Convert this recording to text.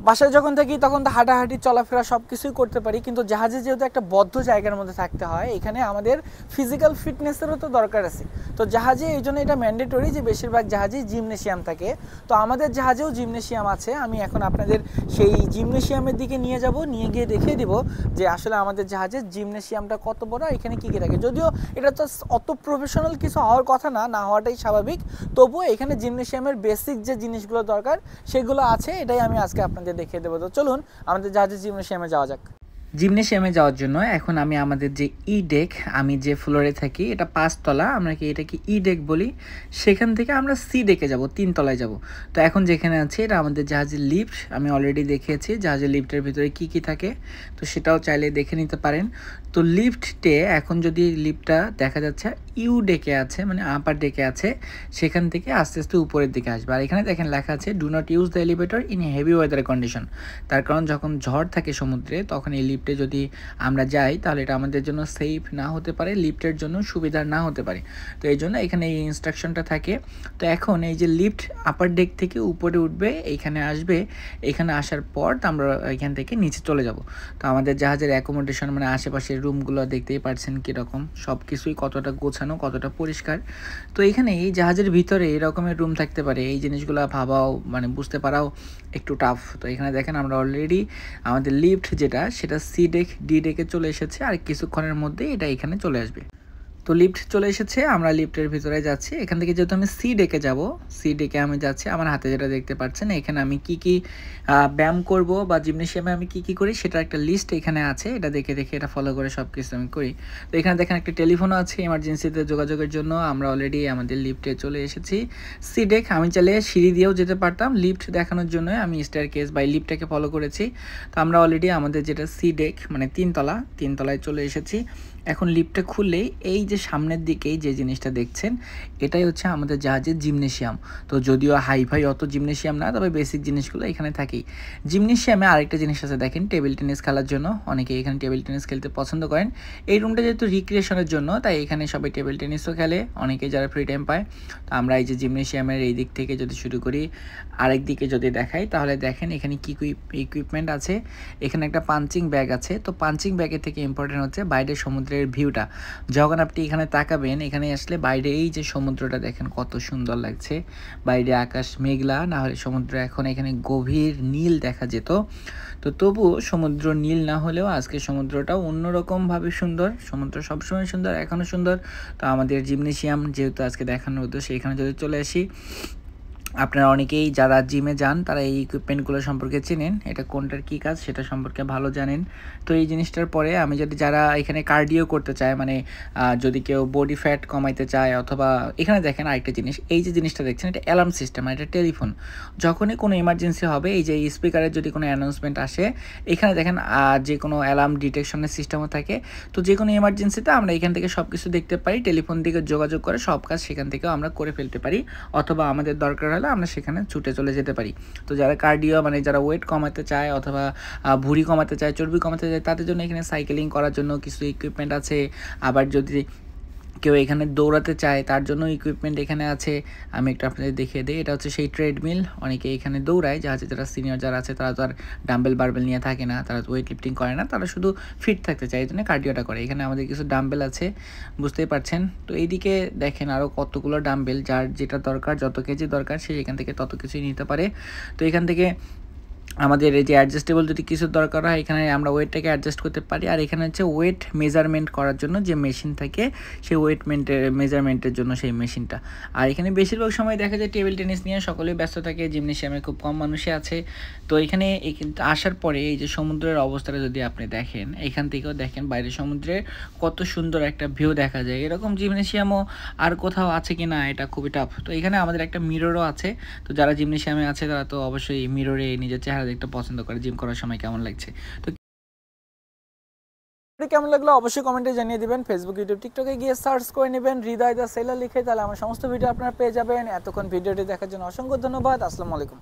বাসায় যখন থাকি তখন তো হাঁটাহাঁটি চলাফেরা সব কিছুই করতে পারি, কিন্তু জাহাজে যেহেতু একটা বদ্ধ জায়গার মধ্যে থাকতে হয়, এখানে আমাদের ফিজিক্যাল ফিটনেসেরও তো দরকার আছে। তো জাহাজে এই জন্য এটা ম্যান্ডেটরি যে বেশিরভাগ জাহাজেই জিমনেশিয়াম থাকে। তো আমাদের জাহাজেও জিমনেশিয়াম আছে। আমি এখন আপনাদের সেই জিমনেশিয়ামের দিকে নিয়ে যাব, নিয়ে গিয়ে দেখিয়ে দিব যে আসলে আমাদের জাহাজের জিমনেশিয়ামটা কত বড়, এখানে কী কী থাকে। যদিও এটা তো অত প্রফেশনাল কিছু হওয়ার কথা না, না হওয়াটাই স্বাভাবিক, তবুও এখানে জিমনেশিয়ামের বেসিক যে জিনিসগুলো দরকার সেগুলো আছে, এটাই আমি আজকে আপনাদের দেখিয়ে দেবো। তো চলুন আমাদের জাহাজের জিমনেশিয়ামে যাওয়া যাক। জিমনেশিয়ামে যাওয়ার জন্য এখন আমি আমাদের যে ই ডেক, আমি যে ফ্লোরে থাকি এটা 5 তলা, আমরা কি এটাকে ই ডেক বলি, সেখান থেকে আমরা সি ডেকে যাব, 3 তলায় যাব। তো এখন যেখানে আছে এটা আমাদের জাহাজের লিফট। আমি অলরেডি দেখিয়েছি জাহাজের লিফটের ভিতরে কি কি থাকে, তো সেটাও চাইলে দেখে নিতে পারেন। তো লিফটে এখন যদি লিফটটা দেখা যাচ্ছে ইউ ডেকে আছে, মানে আপার ডেকে আছে, সেখান থেকে আস্তে আস্তে উপরের দিকে আসবে। আর এখানে দেখেন লেখা আছে do not use the elevator in heavy weather condition. তার কারণ যখন ঝড় থাকে সমুদ্রে তখন এই লিফটে যদি আমরা যাই তাহলে এটা আমাদের জন্য সেফ না হতে পারে, লিফটের জন্য সুবিধা না হতে পারে। তো এই জন্য এখানে এই ইনস্ট্রাকশনটা থাকে। তো এখন এই যে লিফট আপার ডেক থেকে উপরে উঠবে, এইখানে আসবে, এখানে আসার পর আমরা এখান থেকে নিচে চলে যাব। তো আমাদের জাহাজের অ্যাকোমোডেশন মানে আশেপাশের রুমগুলো দেখতেই পাচ্ছেন কীরকম, সব কিছুই কতটা গোছানো, কতটা পরিষ্কার। তো এখানে এই জাহাজের ভিতরে এরকমের রুম থাকতে পারে, এই জিনিসগুলো ভাবাও মানে বুঝতে পারাও একটু টাফ। তো এখানে দেখেন আমরা অলরেডি আমাদের লিফট যেটা সেটা সি ডেক ডি ডেকে চলে এসেছে, আর কিছুক্ষণের মধ্যেই এটা এখানে চলে আসবে। তো লিফট চলে এসেছে, আমরা লিফটের ভিতরে যাচ্ছি। এখান থেকে যেহেতু আমি সি ডেকে যাব, সি ডেকে আমি যাচ্ছি। আমার হাতে যেটা দেখতে পাচ্ছেন এখানে আমি কি কি ব্যায়াম করব বা জিমনেশিয়ামে আমি কি কি করি সেটার একটা লিস্ট এখানে আছে, এটা দেখে দেখে এটা ফলো করে সব কিছু আমি করি। তো এখানে দেখেন একটা টেলিফোনও আছে এমার্জেন্সিতে যোগাযোগের জন্য। আমরা অলরেডি আমাদের লিফটে চলে এসেছি সি ডেক। আমি চাইলে সিঁড়ি দিয়েও যেতে পারতাম, লিফট দেখানোর জন্য আমি স্টেয়ার কেস বাই লিফটটাকে ফলো করেছি। তো আমরা অলরেডি আমাদের যেটা সি ডেক মানে 3 তলা, 3 তলায় চলে এসেছি। এখন লিফটটা খুললেই এই যে সামনের দিকেই যে জিনিসটা দেখছেন এটাই হচ্ছে আমাদের জাহাজের জিমনেশিয়াম। তো যদিও হাইফাই অত জিমনেশিয়াম না, তবে বেসিক জিনিসগুলো এখানে থাকেই। জিমনেশিয়ামে আরেকটা জিনিস আছে দেখেন, টেবিল টেনিস খেলার জন্য। অনেকে এখানে টেবিল টেনিস খেলতে পছন্দ করেন। এই রুমটা যেহেতু রিক্রিয়েশনের জন্য তাই এখানে সবাই টেবিল টেনিসও খেলে, অনেকে যারা ফ্রি টাইম পায়। তো আমরা এই যে জিমনেশিয়ামের এই দিক থেকে যদি শুরু করি, আরেক দিকে যদি দেখাই তাহলে দেখেন এখানে কী কী ইকুইপমেন্ট আছে। এখানে একটা পাঞ্চিং ব্যাগ আছে। তো পাঞ্চিং ব্যাগের থেকে ইম্পর্টেন্ট হচ্ছে বাইরের সমুদ্রের ভিউটা। যখন আপনি এখানে তাকাবেন, এখানে আসলে বাইরে এই যে সমুদ্রটা দেখেন কত সুন্দর লাগছে, বাইরে আকাশ মেঘলা, না হলে সমুদ্র এখন এখানে গভীর নীল দেখা যেত। তো তবুও সমুদ্র নীল না হলেও আজকে সমুদ্রটাও অন্যরকমভাবে সুন্দর। সমুদ্র সবসময় সুন্দর, এখনও সুন্দর। তো আমাদের জিমনেশিয়াম যেহেতু আজকে দেখানোর উদ্দেশ্যে এখানে যদি চলে আসি, আপনারা অনেকেই যারা জিমে যান তারা এই ইকুইপমেন্টগুলো সম্পর্কে চেনেন, এটা কোনটার কী কাজ সেটা সম্পর্কে ভালো জানেন। তো এই জিনিসটার পরে আমি যদি যারা এখানে কার্ডিও করতে চায়, মানে যদি কেউ বডি ফ্যাট কমাইতে চায়, অথবা এখানে দেখেন আরেকটা জিনিস, এই যে জিনিসটা দেখছেন এটা অ্যালার্ম সিস্টেম, এটা টেলিফোন। যখনই কোনো ইমার্জেন্সি হবে, এই যে স্পিকারের যদি কোনো অ্যানাউন্সমেন্ট আসে, এখানে দেখেন যে কোনো অ্যালার্ম ডিটেকশনের সিস্টেমও থাকে। তো যে কোনো ইমার্জেন্সিতে আমরা এখান থেকে সব কিছু দেখতে পারি, টেলিফোন দিকে যোগাযোগ করে সব কাজ সেখান থেকেও আমরা করে ফেলতে পারি, অথবা আমাদের দরকার হলে আমরা সেখানে ছুটে চলে যেতে পারি। তো যারা কার্ডিও মানে যারা ওয়েট কমাতে চায় অথবা ভুঁড়ি কমাতে চায়, চর্বি কমাতে চায়, তাদের জন্য এখানে সাইকেলিং করার জন্য কিছু ইকুইপমেন্ট আছে। আবার যদি কেউ এখানে দৌড়াতে চায় তার জন্য ইকুইপমেন্ট এখানে আছে। আমি একটু আপনাদের দেখিয়ে দিই, এটা হচ্ছে সেই ট্রেডমিল। অনেকে এখানে দৌড়ায়, জাহাজে যারা সিনিয়র যারা আছে তারা তো আর ডাম্বেল বারবেল নিয়ে থাকে না, তারা ওয়েট লিফটিং করে না, তারা শুধু ফিট থাকতে চায়, এই জন্য কার্ডিওটা করে। এখানে আমাদের কিছু ডাম্বেল আছে, বুঝতেই পারছেন। তো এইদিকে দেখেন আরও কতগুলো ডাম্বেল, যার যেটা দরকার, যত কেজি দরকার সে এখান থেকে তত কিছুই নিতে পারে। তো এখান থেকে আমাদের এই যে অ্যাডজাস্টেবল যদি কিছু দরকার হয়, এখানে আমরা ওয়েটটাকে অ্যাডজাস্ট করতে পারি। আর এখানে হচ্ছে ওয়েট মেজারমেন্ট করার জন্য যে মেশিন থাকে, সেই ওয়েট মেজারমেন্টের জন্য সেই মেশিনটা। আর এখানে বেশিরভাগ সময় দেখা যায় টেবিল টেনিস নিয়ে সকলেই ব্যস্ত থাকে, জিমনেশিয়ামে খুব কম মানুষই আছে। তো এখানে আসার পরে এই যে সমুদ্রের অবস্থাটা যদি আপনি দেখেন, এখান থেকেও দেখেন বাইরে সমুদ্রের কত সুন্দর একটা ভিউ দেখা যায়। এরকম জিমনেশিয়ামও আর কোথাও আছে কি না এটা খুবই টাফ। তো এখানে আমাদের একটা মিররও আছে। তো যারা জিমনেশিয়ামে আছে তারা তো অবশ্যই মিররে নিজের চেহারা দেখতে পছন্দ করে, জিম করার সময় কেমন লাগছে। তো কেমন লাগলো অবশ্যই কমেন্টে জানিয়ে দিবেন। ফেসবুক, ইউটিউব, টিকটকে গিয়ে সার্চ করে নেবেন হৃদয় দ্য সেলার লিখে, তাহলে আমার সমস্ত ভিডিও আপনারা পেয়ে যাবেন। এতক্ষণ ভিডিওটি দেখার জন্য অসংখ্য ধন্যবাদ। আসসালামু আলাইকুম।